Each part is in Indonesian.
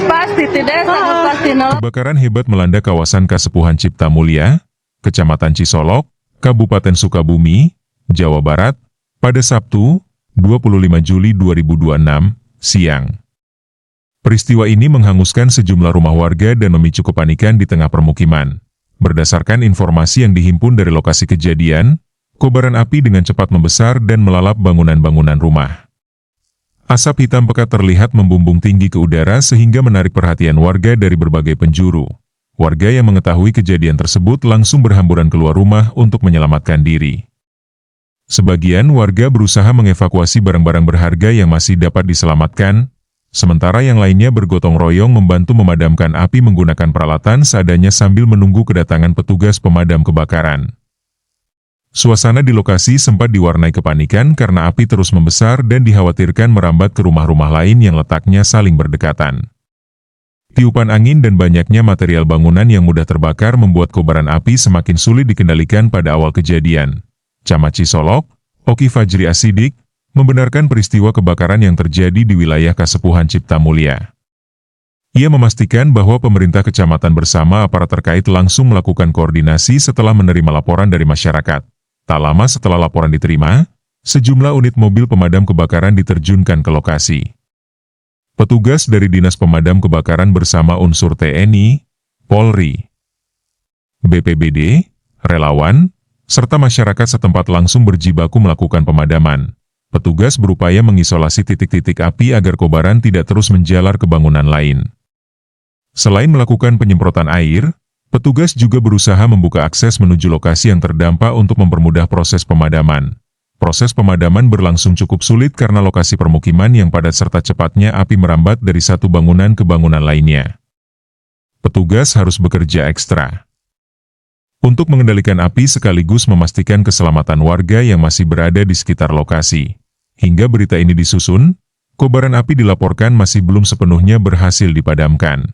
pasti tidak pasti no. Kebakaran hebat melanda kawasan Kasepuhan Cipta Mulia, Kecamatan Cisolok, Kabupaten Sukabumi, Jawa Barat, pada Sabtu, 25 Juli 2026, siang. Peristiwa ini menghanguskan sejumlah rumah warga dan memicu kepanikan di tengah permukiman. Berdasarkan informasi yang dihimpun dari lokasi kejadian, kobaran api dengan cepat membesar dan melalap bangunan-bangunan rumah. Asap hitam pekat terlihat membumbung tinggi ke udara sehingga menarik perhatian warga dari berbagai penjuru. Warga yang mengetahui kejadian tersebut langsung berhamburan keluar rumah untuk menyelamatkan diri. Sebagian warga berusaha mengevakuasi barang-barang berharga yang masih dapat diselamatkan, sementara yang lainnya bergotong royong membantu memadamkan api menggunakan peralatan seadanya sambil menunggu kedatangan petugas pemadam kebakaran. Suasana di lokasi sempat diwarnai kepanikan karena api terus membesar dan dikhawatirkan merambat ke rumah-rumah lain yang letaknya saling berdekatan. Tiupan angin dan banyaknya material bangunan yang mudah terbakar membuat kobaran api semakin sulit dikendalikan pada awal kejadian. Camat Cisolok, Oki Fajri Asidik, membenarkan peristiwa kebakaran yang terjadi di wilayah Kasepuhan Cipta Mulia. Ia memastikan bahwa pemerintah kecamatan bersama aparat terkait langsung melakukan koordinasi setelah menerima laporan dari masyarakat. Tak lama setelah laporan diterima, sejumlah unit mobil pemadam kebakaran diterjunkan ke lokasi. Petugas dari Dinas Pemadam Kebakaran bersama unsur TNI, Polri, BPBD, relawan, serta masyarakat setempat langsung berjibaku melakukan pemadaman. Petugas berupaya mengisolasi titik-titik api agar kobaran tidak terus menjalar ke bangunan lain. Selain melakukan penyemprotan air, petugas juga berusaha membuka akses menuju lokasi yang terdampak untuk mempermudah proses pemadaman. Proses pemadaman berlangsung cukup sulit karena lokasi permukiman yang padat serta cepatnya api merambat dari satu bangunan ke bangunan lainnya. Petugas harus bekerja ekstra untuk mengendalikan api sekaligus memastikan keselamatan warga yang masih berada di sekitar lokasi. Hingga berita ini disusun, kobaran api dilaporkan masih belum sepenuhnya berhasil dipadamkan.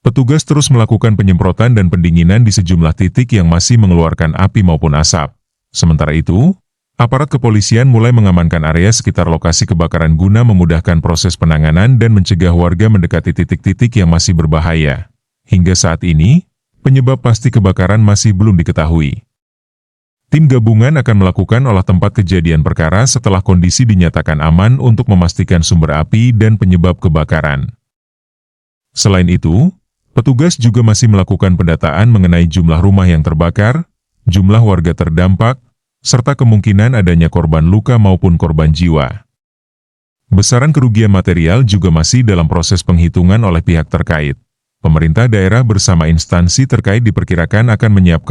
Petugas terus melakukan penyemprotan dan pendinginan di sejumlah titik yang masih mengeluarkan api maupun asap. Sementara itu, aparat kepolisian mulai mengamankan area sekitar lokasi kebakaran guna memudahkan proses penanganan dan mencegah warga mendekati titik-titik yang masih berbahaya. Hingga saat ini, penyebab pasti kebakaran masih belum diketahui. Tim gabungan akan melakukan olah tempat kejadian perkara setelah kondisi dinyatakan aman untuk memastikan sumber api dan penyebab kebakaran. Selain itu, petugas juga masih melakukan pendataan mengenai jumlah rumah yang terbakar, jumlah warga terdampak, serta kemungkinan adanya korban luka maupun korban jiwa. Besaran kerugian material juga masih dalam proses penghitungan oleh pihak terkait. Pemerintah daerah bersama instansi terkait diperkirakan akan menyiapkan